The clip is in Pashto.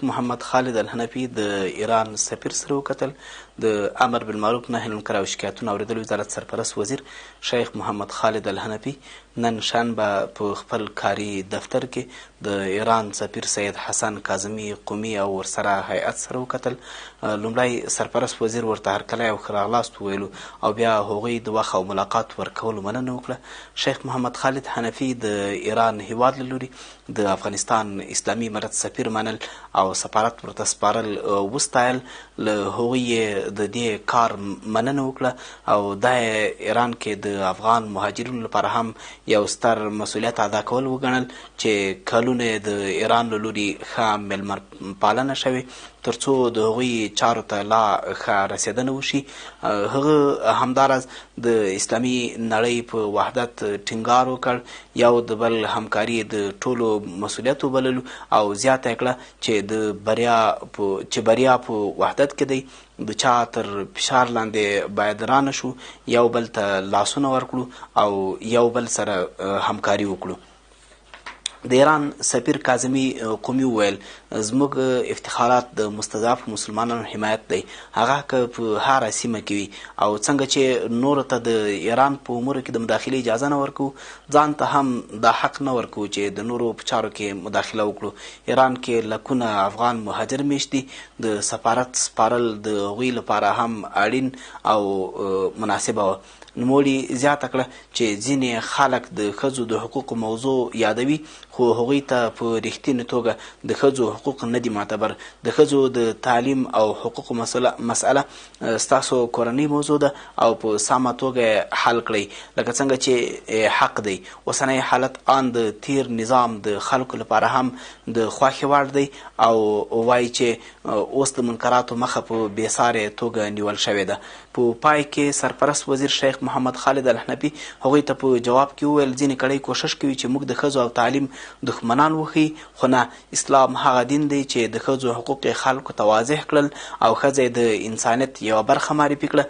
محمد خالد الحنفي د ایران سفیر سره وکتل. د امر بالمعروف نهي عن المنکر او شکایتونو اورېدل وزارت سرپرست وزیر شیخ محمد خالد الحنفي نن شنبه په خپل کاري دفتر کې د ایران سفیر سید حسن کاظمي قومي او ورسره هیئت سره وکتل. لومړی سرپرست وزیر ورته هرکلی او ښه راغلاست وویلو او بیا هغوی د وخت او ملاقات ورکولو مننه وکړه. شیخ محمد خالد حنفي د ایران هیواد له لوري د افغانستان اسلامي امارت سفیر منل او سفارت ورته سپارل وستایل. له هغوی یې د دې کار مننه وکړه او دا ایران کې د افغان مهاجرینو لپاره هم یو ستر مسؤلیت ادا کول وګڼل چې کلونه د ایران له لوري ښه میلمه پالنه شوې تر څو د هغوی چارو ته لا ښه رسېدنه وشي. هغه همداراز د اسلامي نړۍ په وحدت ټینګار وکړ، یو د بل همکاري د ټولو مسؤلیت وبللو او زیاته یې کړه چې بریا په وحدت کې دی. د چا تر فشار لاندې باید رانه شو، یو بل ته لاسونه ورکړو او یو بل سره همکاري وکړو. د ایران سفیر کاظمي قومي وویل زموږ افتخارات د مستضعفو مسلمانانو حمایت دی، هغه که په هره سیمه کې وي او څنګه چې نورو ته د ایران په امورو کې د مداخلې اجازه نه ورکوو، ځان ته هم دا حق نه ورکوو چې د نورو په چارو کې مداخله وکړو. ایران کې لکونه افغان مهاجر میشت دي، د سفارت سپارل د هغوی لپاره هم اړین او مناسبه وه. نوموړي زیاته کړه چې ځینې خلک د ښځو د حقوقو موضوع یادوي خو هغوی ته په رښتینې توګه د ښځو حقوق نه دي معتبر. د ښځو د تعلیم او حقوقو مسئله ستاسو کورنۍ موضوع ده او په سمه توګه حل کړئ لکه څنګه چې حق دی. اوسنی حالت آن د تیر نظام د خلکو لپاره هم د خوښې وړ دی او وایي چې اوس د منکراتو مخه په بېسارې توګه نیول شوې ده. په پای کې سرپرست وزیر شیخ محمد خالد الحنفي هغوی ته په جواب کې وویل ځینې کړۍ کوښښ کوي چې موږ د ښځو او تعلیم دښمنان وښیي، خو نه، اسلام هغه دین دی چې د ښځو حقوق یې خلکو ته واضح کړل او ښځه یې د انسانیت یوه برخه معرفي کړه.